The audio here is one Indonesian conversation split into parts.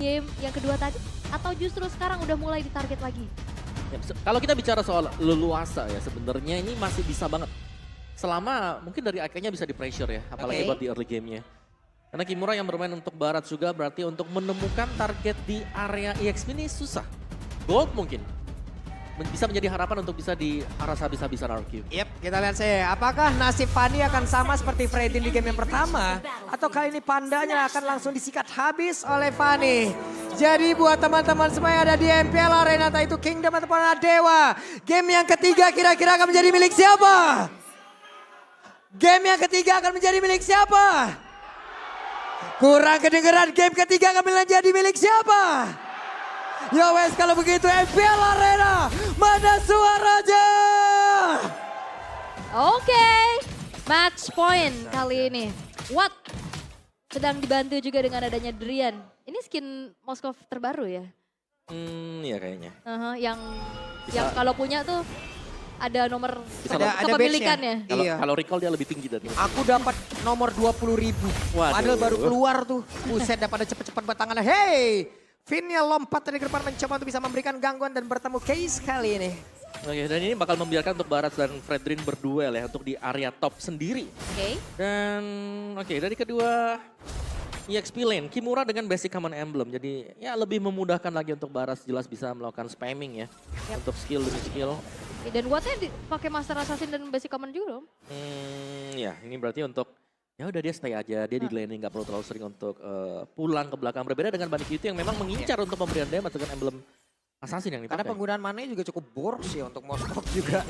game yang kedua tadi? Atau justru sekarang udah mulai ditarget lagi? Ya, kalau kita bicara soal leluasa ya sebenarnya ini masih bisa banget. Selama mungkin dari akhirnya bisa di pressure ya, apalagi buat di early gamenya. Karena Kimura yang bermain untuk Barat juga berarti untuk menemukan target di area EXP ini susah. Gold mungkin bisa menjadi harapan untuk bisa diharas habis-habisan RQ. Yep, kita lihat sih. Apakah nasib Fanny akan sama seperti Fredin di game yang pertama? Atau kali ini pandanya akan langsung disikat habis oleh Fanny? Jadi buat teman-teman semua yang ada di MPL Arena, entah itu Kingdom ataupun Dewa. Game yang ketiga kira-kira akan menjadi milik siapa? Game yang ketiga akan menjadi milik siapa? Kurang kedengeran, game ketiga akan menjadi milik siapa? Ya wes kalau begitu MPL Arena, mana suaranya? Oke, match point kali ini. What? Sedang dibantu juga dengan adanya Drian. Ini skin Moskov terbaru ya? Iya kayaknya. Yang kalau punya tuh ada nomor Ada kepemilikannya. Kalau recall dia lebih tinggi dari ini. Aku dapat nomor 20.000. Padahal baru keluar tuh. Buset, dapat cepet-cepet buat tangannya. Hey! Finnya lompat dari depan mencoba untuk bisa memberikan gangguan dan bertemu Case kali ini. Oke, dan ini bakal membiarkan untuk Barat dan Fredrin berduel ya untuk di area top sendiri. Oke. Dan dari kedua EXP lane, Kimura dengan basic common emblem. Jadi ya lebih memudahkan lagi untuk Barat jelas bisa melakukan spamming ya. Untuk skill demi skill. Dan Wattnya pakai Master Assassin dan basic common juga dong. Ya ini berarti untuk ya udah dia stay aja, dia di laning nggak perlu terlalu sering untuk pulang ke belakang. Berbeda dengan Bunny Cutie yang memang mengincar untuk pemberian damage dengan emblem assassin yang dipakai. Karena penggunaan mana juga cukup boros ya untuk Moskov juga.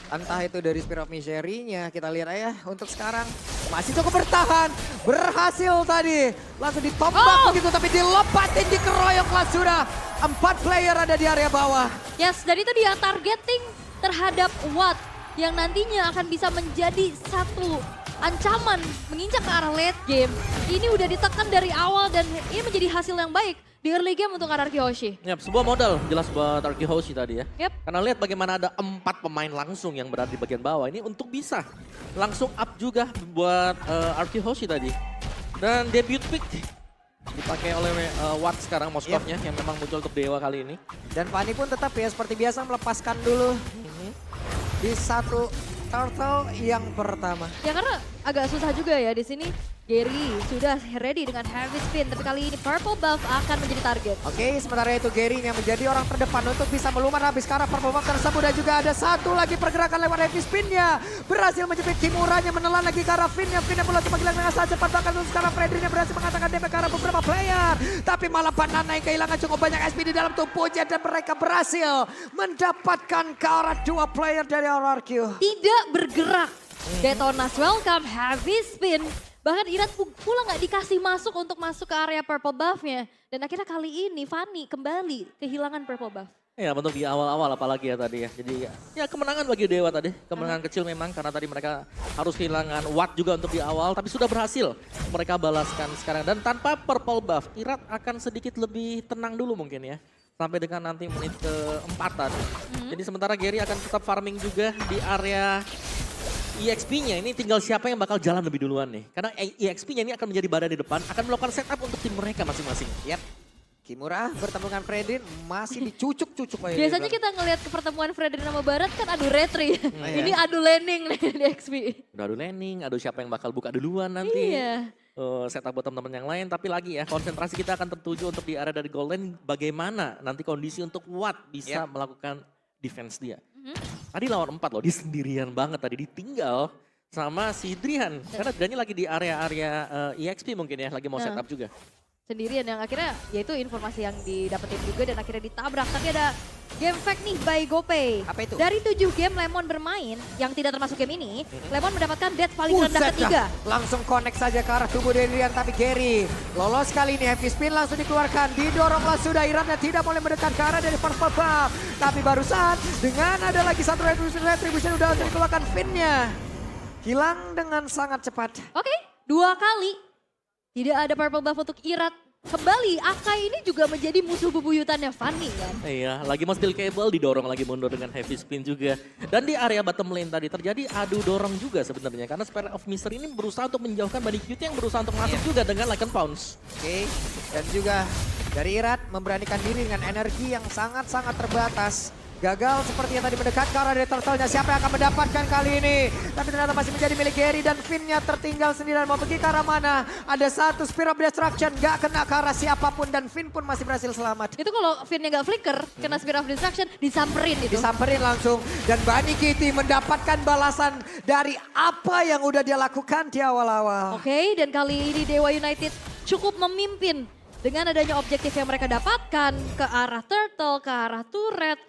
Entah itu dari Spirit of Misery-nya, kita lihat aja untuk sekarang. Masih cukup bertahan, berhasil tadi. Langsung ditombak begitu tapi dilompatin, dikeroyok lah sudah. 4 player ada di area bawah. Yes, dan itu dia targeting terhadap Watt yang nantinya akan bisa menjadi satu ancaman menginjak ke arah late game. Ini udah ditekan dari awal dan ini menjadi hasil yang baik di early game untuk Araki Hoshi. Yap, sebuah modal jelas buat Araki Hoshi tadi ya. Yep. Karena lihat bagaimana ada 4 pemain langsung yang berada di bagian bawah. Ini untuk bisa langsung up juga buat Araki Hoshi tadi. Dan debut pick dipakai oleh Watt sekarang Moskovnya yang memang muncul untuk Dewa kali ini. Dan Fanny pun tetap ya seperti biasa melepaskan dulu di satu turtle yang pertama. Ya karena agak susah juga ya di sini. Gary sudah ready dengan heavy spin, tapi kali ini purple buff akan menjadi target. Oke, sementara itu Gary yang menjadi orang terdepan untuk bisa melumat habis karena purple buff tersebut. Dan juga ada satu lagi pergerakan lewat heavy spinnya. Berhasil menjepit Kimuranya, menelan lagi ke arah Finnya. Finnya pula panggilan dengan sangat cepat, bahkan untuk sekarang Fredrin yang berhasil mengatakan DP ke arah beberapa player. Tapi malah Banana yang kehilangan cukup banyak SP di dalam tubuhnya dan mereka berhasil mendapatkan ke arah 2 player dari RRQ. Tidak bergerak. Detonas welcome, heavy spin. Bahkan Irat pula nggak dikasih masuk untuk masuk ke area purple buff-nya. Dan akhirnya kali ini Fanny kembali kehilangan purple buff. Ya untuk di awal-awal apalagi ya tadi ya. Jadi ya kemenangan bagi Dewa tadi. Kemenangan kecil memang karena tadi mereka harus kehilangan Watt juga untuk di awal. Tapi sudah berhasil mereka balaskan sekarang. Dan tanpa purple buff, Irat akan sedikit lebih tenang dulu mungkin ya. Sampai dengan nanti menit ke-4 tadi. Jadi sementara Gary akan tetap farming juga di area EXP-nya. Ini tinggal siapa yang bakal jalan lebih duluan nih. Karena EXP-nya ini akan menjadi badan di depan, akan melakukan setup untuk tim mereka masing-masing. Yap. Kimura bertemu dengan Fredrin masih dicucuk-cucuk. Biasanya kita ngelihat pertemuan Fredrin sama Barat kan adu retri. Ini adu laning nih di XP. Udah adu laning, adu siapa yang bakal buka duluan nanti. Iya. Setup buat teman-teman yang lain. Tapi lagi ya, konsentrasi kita akan tertuju untuk di area dari gold lane. Bagaimana nanti kondisi untuk Watt bisa melakukan defense dia. Tadi lawan 4 loh, dia sendirian banget tadi ditinggal sama si Drian. Karena Driannya lagi di area-area EXP mungkin ya, lagi mau setup juga. Sendirian yang akhirnya yaitu informasi yang didapetin juga dan akhirnya ditabrak. Tapi ada game fact nih by GoPay. Apa itu? Dari 7 game Lemon bermain yang tidak termasuk game ini, Lemon mendapatkan death paling rendah ketiga. Langsung connect saja ke arah tubuh dari Drian, tapi Gary lolos kali ini. Heavy spin langsung dikeluarkan, didoronglah sudah. Iratnya tidak boleh mendekat ke arah dari purple buff. Tapi barusan dengan ada lagi satu retribution udah langsung dikeluarkan Finnya. Hilang dengan sangat cepat. Oke, 2 kali. Tidak ada purple buff untuk Irat. kembali Akai ini juga menjadi musuh bebuyutannya Fanny kan. Iya, lagi mau steal cable, didorong lagi mundur dengan heavy spin juga. Dan di area bottom lane tadi terjadi adu dorong juga sebenarnya. Karena Spirit of Mystery ini berusaha untuk menjauhkan Bunny Cutie yang berusaha untuk masuk juga dengan Lycan Pounce. Oke, dan juga dari Irat memberanikan diri dengan energi yang sangat-sangat terbatas. Gagal seperti yang tadi mendekat ke arah dari turtle-nya. Siapa yang akan mendapatkan kali ini? Tapi ternyata masih menjadi milik Gary dan Finn-nya tertinggal sendirian. Mau pergi ke arah mana? Ada satu Spear of Destruction, gak kena ke arah siapapun dan Finn pun masih berhasil selamat. Itu kalau Finn-nya gak flicker, kena Spear of Destruction, disamperin itu. Disamperin langsung dan Bunny Cutie mendapatkan balasan dari apa yang udah dia lakukan di awal-awal. Oke, dan kali ini Dewa United cukup memimpin dengan adanya objektif yang mereka dapatkan ke arah turtle, ke arah turret.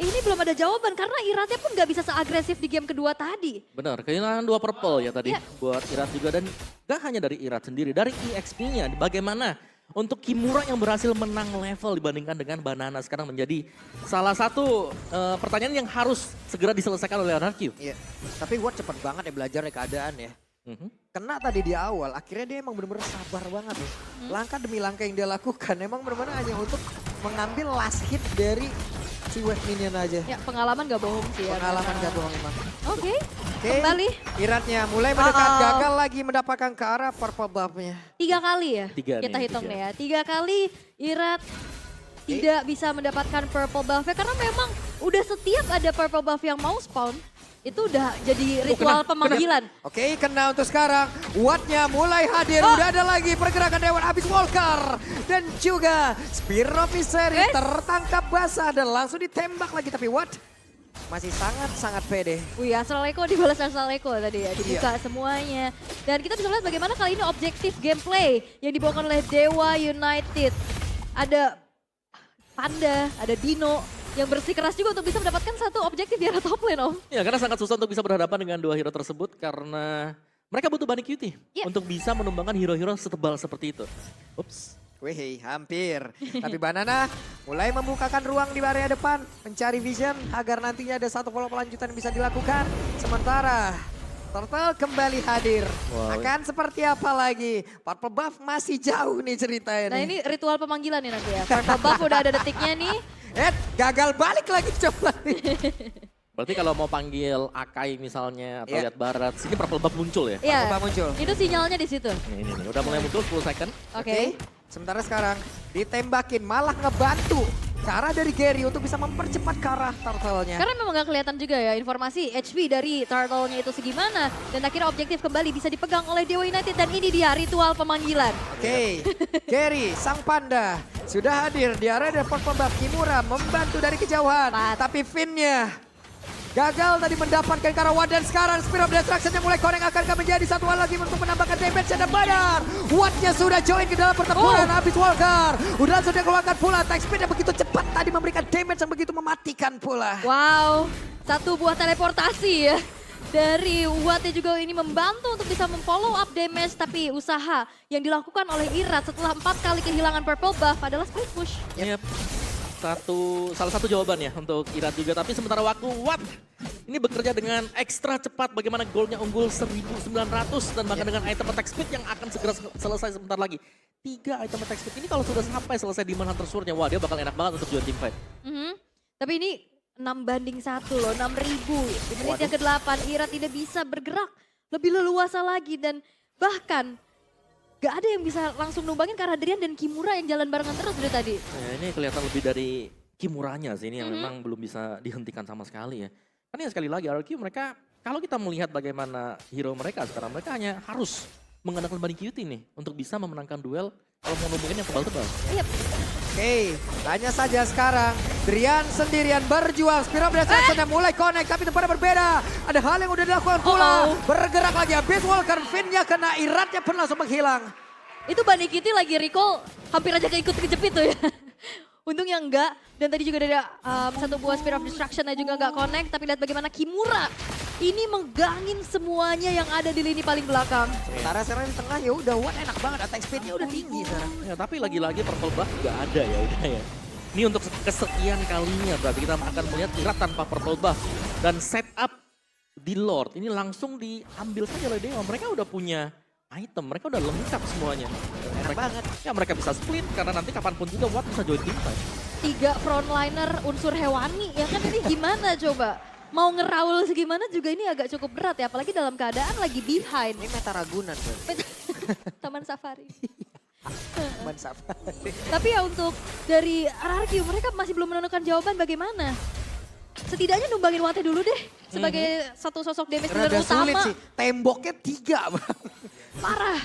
Ini belum ada jawaban karena Iratnya pun gak bisa seagresif di game kedua tadi. Benar, kehilangan 2 purple ya tadi Iya. buat Irat juga. Dan gak hanya dari Irat sendiri, dari EXP-nya. Bagaimana untuk Kimura yang berhasil menang level dibandingkan dengan Banana sekarang menjadi salah satu pertanyaan yang harus segera diselesaikan oleh RRQ. Iya, tapi Watt cepet banget ya belajar dari keadaan ya. Kena tadi di awal, akhirnya dia emang bener-bener sabar banget ya. Langkah demi langkah yang dia lakukan emang bener-bener hanya untuk mengambil last hit dari si wave minion aja. Ya, pengalaman gak bohong sih ya. Pengalaman gak bohong emang. Oke, Oke, kembali. Iratnya mulai mendekat, gagal lagi mendapatkan ke arah purple buff-nya. 3 kali ya, Tiga kita nih, hitung tiga. nih ya. 3 kali Irat tidak bisa mendapatkan purple buff-nya karena memang udah setiap ada purple buff yang mau spawn, itu udah jadi ritual pemanggilan. Oke, kena untuk sekarang. Watt-nya mulai hadir. Udah ada lagi pergerakan Dewan Abyss Walker. Dan juga Spear of Mystery tertangkap basah dan langsung ditembak lagi. Tapi Watt masih sangat-sangat pede. Wih, Astral Echo dibalas Astral Echo tadi ya, dibuka semuanya. Dan kita bisa lihat bagaimana kali ini objektif gameplay yang dibawakan oleh Dewa United. Ada Panda, ada Dino yang bersikeras juga untuk bisa mendapatkan satu objektif di arah top lane, Om. Ya, karena sangat susah untuk bisa berhadapan dengan 2 hero tersebut karena mereka butuh Bunny Cutie untuk bisa menumbangkan hero-hero setebal seperti itu. Ups. Wih, hampir. Tapi Banana mulai membukakan ruang di area depan. Mencari vision agar nantinya ada satu follow lanjutan yang bisa dilakukan. Sementara Turtle kembali hadir. Wow. Akan seperti apa lagi? Purple buff masih jauh nih ceritanya Nah nih. ini ritual pemanggilan nih nanti ya. Purple buff udah ada detiknya nih. Gagal balik lagi coba nih. Berarti kalau mau panggil Akai misalnya atau Iya. lihat barat, sini purple buff muncul ya? Iya, Purple buff muncul. itu sinyalnya di situ. Ini udah mulai muncul 10 second. Oke. Sementara sekarang ditembakin malah ngebantu cara dari Gary untuk bisa mempercepat ke arah turtle-nya. Karena memang gak kelihatan juga ya informasi HP dari turtle-nya itu segimana. Dan akhirnya objektif kembali bisa dipegang oleh Dewa United dan ini dia ritual pemanggilan. Oke, Gary, sang panda sudah hadir di area purple buff. Kimura membantu dari kejauhan. Tapi Finn-nya gagal tadi mendapatkan Karawan dan sekarang Spear of Destruction yang mulai connect akankah menjadi satuan lagi untuk menambahkan damage dan benar. Watt-nya sudah join ke dalam pertempuran Abyss Walker. Udah sudah keluarkan pula attack speed yang begitu cepat tadi memberikan damage yang begitu mematikan pula. Wow, satu buah teleportasi ya. Dari Watt-nya juga ini membantu untuk bisa memfollow up damage. Tapi usaha yang dilakukan oleh Irat setelah 4 kali kehilangan purple buff adalah split push. Yep. Salah satu jawabannya untuk Irat juga. Tapi sementara waktu Watt ini bekerja dengan ekstra cepat. Bagaimana golnya unggul 1900 dan bahkan dengan item attack speed yang akan segera selesai sebentar lagi. 3 item attack speed ini kalau sudah sampai selesai Demon Hunter Sword-nya, wah dia bakal enak banget untuk jual team fight. Tapi ini 6-1 loh, 6.000. Di menit yang ke-8 Irat tidak bisa bergerak lebih leluasa lagi dan bahkan gak ada yang bisa langsung numbangin karena Drian dan Kimura yang jalan barengan terus dari tadi. Nah, ini kelihatan lebih dari Kimuranya sih ini yang memang belum bisa dihentikan sama sekali ya. Karena ya sekali lagi RRQ mereka kalau kita melihat bagaimana hero mereka sekarang mereka hanya harus mengandalkan Bunny Cutie nih untuk bisa memenangkan duel kalau mau numbangin yang tebal-tebal. Iya. Oke, hanya saja sekarang Drian sendirian berjuang. Spear of Destruction yang mulai connect tapi tempatnya berbeda. Ada hal yang udah dilakukan pula. Bergerak lagi Abyss Walker, Finn-nya kena, Iratnya pun langsung menghilang. Itu Bunny Cutie lagi recall hampir aja keikut kejepit tuh ya. Untungnya enggak. Dan tadi juga ada satu buah Spear of Destruction-nya juga enggak connect. Tapi lihat bagaimana Kimura ini menggangin semuanya yang ada di lini paling belakang. Sementara sekarang di tengah ya udah Watt enak banget, attack speed-nya udah tinggi sekarang. Ya tapi lagi-lagi purple buff nggak ada ya udah ya. Ini untuk kesekian kalinya berarti kita akan melihat Irat tanpa purple buff. Dan setup di Lord ini langsung diambil saja oleh Dewa. Mereka udah punya item, mereka udah lengkap semuanya. Enak banget. Ya mereka bisa split karena nanti kapanpun juga Watt bisa join tim fight. 3 frontliner unsur hewani ya kan, ini gimana coba? Mau ngeraul segimana juga ini agak cukup berat ya, apalagi dalam keadaan lagi behind. Ini meta Ragunan tuh. Taman Safari. Teman Safari. Tapi ya untuk dari RRQ mereka masih belum menemukan jawaban bagaimana. Setidaknya numbangin Wattnya dulu deh sebagai satu sosok damage dealer Rada sulit utama. sih, temboknya 3 Bang. Parah.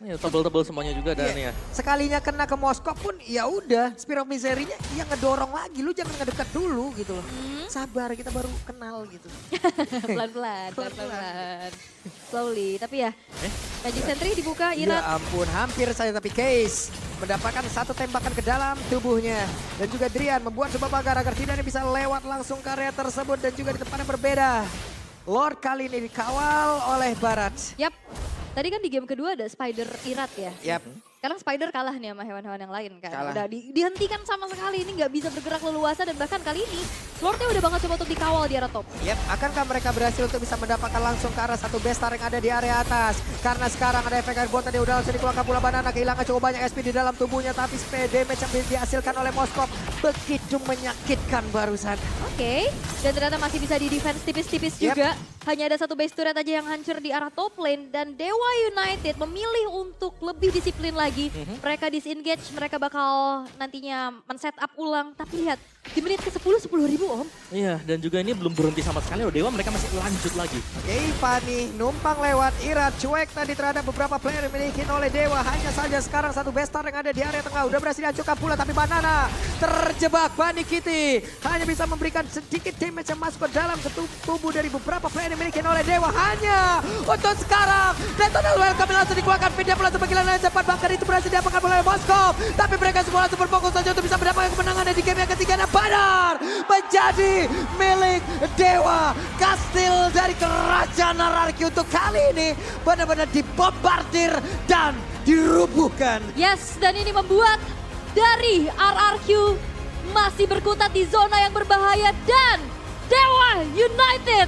Ya, tebel-tebel semuanya juga dan Iya. ya. Sekalinya kena ke Moskow pun ya udah, Spear of Misery-nya yang ngedorong lagi, lu jangan ngedekat dulu gitu loh. Sabar, kita baru kenal gitu. Pelan-pelan, pelan-pelan. Slowly, tapi ya Magic Sentry dibuka, Ya Irat. ampun, hampir saja tapi Case mendapatkan satu tembakan ke dalam tubuhnya. Dan juga Drian membuat sebuah pagar agar tidak bisa lewat langsung ke area tersebut dan juga di tempat yang berbeda. Lord kali ini dikawal oleh Barat. Yap, tadi kan di game kedua ada Spider Irat ya. Yap. Sekarang Spider kalah nih sama hewan-hewan yang lain kan. Kalah. Udah dihentikan sama sekali, ini nggak bisa bergerak leluasa dan bahkan kali ini Lordnya udah banget coba untuk dikawal di arah top. Yap, akankah mereka berhasil untuk bisa mendapatkan langsung ke arah satu bestar yang ada di area atas? Karena sekarang ada efek airball tadi udah langsung dikeluarkan pula Banana, kehilangan cukup banyak SP di dalam tubuhnya, tapi damage yang dihasilkan oleh Moskov begitu menyakitkan barusan. Oke, dan ternyata masih bisa di defense tipis-tipis Yep. juga. Hanya ada satu base turret aja yang hancur di arah top lane dan Dewa United memilih untuk lebih disiplin lagi. Mereka disengage, mereka bakal nantinya men-set up ulang. Tapi lihat, di menit ke-10, 10.000 Om. Iya, dan juga ini belum berhenti sama sekali loh. Dewa mereka masih lanjut lagi. Oke, Fanny numpang lewat Irat, cuek tadi terhadap beberapa player yang dimiliki oleh Dewa. Hanya saja sekarang satu bestar yang ada di area tengah udah berhasil dihancurkan pula, tapi Banana terjebak. Bunny Kitty hanya bisa memberikan sedikit damage yang masuk ke dalam tubuh dari beberapa player yang dimiliki oleh Dewa. Hanya untuk sekarang, National Welcome langsung dikeluarkan. Pindah pula sebagian lain cepat, bahkan itu berhasil diapakan oleh Moskov. Tapi mereka semua langsung berfokus saja untuk bisa mendapatkan kemenangan di game yang ketiga. Dan benar menjadi milik Dewa. Kastil dari kerajaan RRQ untuk kali ini benar-benar dibombardir dan dirubuhkan. Yes, dan ini membuat dari RRQ masih berkutat di zona yang berbahaya dan Dewa United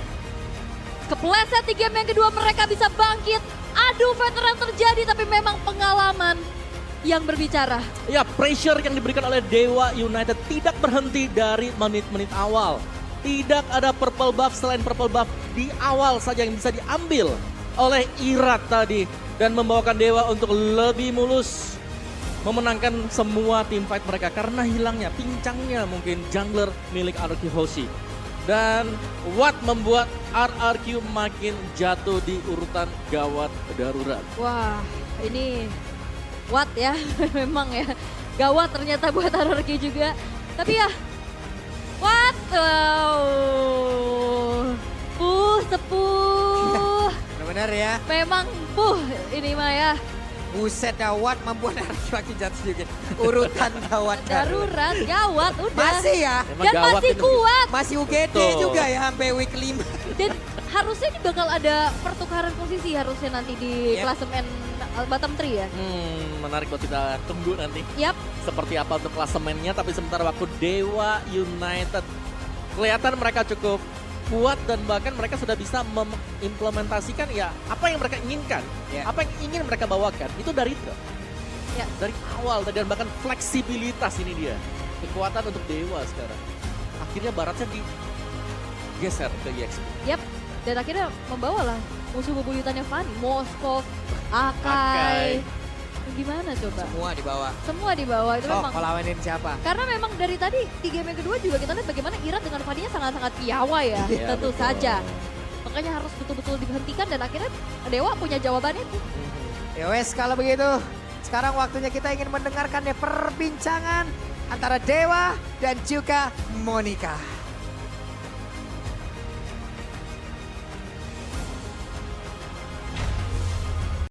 kepleset di game yang kedua, mereka bisa bangkit. Adu veteran terjadi tapi memang pengalaman yang berbicara. Ya, pressure yang diberikan oleh Dewa United tidak berhenti dari menit-menit awal. Tidak ada purple buff selain purple buff di awal saja yang bisa diambil oleh Irat tadi. Dan membawakan Dewa untuk lebih mulus memenangkan semua team fight mereka. Karena hilangnya, pincangnya mungkin jungler milik RRQ Hoshi. Dan Watt membuat RRQ makin jatuh di urutan gawat darurat. Wah, ini Watt ya, memang ya. Gawat ternyata buat RRQ juga. Tapi ya, Watt, sepuh. Benar-benar ya. Memang ini mah ya. Buset, Watt membuat RRQ makin jatuh juga. Urutan gawat Darurat, gawat, udah. Masih ya. Emang Dan gawat masih itu. kuat. Masih UGD Betul. juga ya sampai week 5. Dan harusnya ini bakal ada pertukaran posisi harusnya nanti di Yep. klasemen bottom 3 ya. Menarik buat kita tunggu nanti. Yap, Seperti apa untuk klasemennya, tapi sementara waktu Dewa United kelihatan mereka cukup kuat dan bahkan mereka sudah bisa mengimplementasikan ya apa yang mereka inginkan, Ya. apa yang ingin mereka bawakan itu dari draft. Ya. Dari awal dan bahkan fleksibilitas ini dia kekuatan untuk Dewa sekarang. Akhirnya baratnya digeser ke EXP. yap. Dan akhirnya membawalah musuh bebuyutannya Fanny, Moskov, Akai. Akai. Gimana coba? Semua di bawah. Semua di bawah itu Oh, memang. kalau lawanin siapa? Karena memang dari tadi di game yang kedua juga kita lihat bagaimana Irat dengan Fanny-nya sangat-sangat piawai ya, Iya, tentu betul. saja. Makanya harus betul-betul dihentikan dan akhirnya Dewa punya jawabannya tuh. Ya wes, kalau begitu sekarang waktunya kita ingin mendengarkan perbincangan antara Dewa dan juga Monica.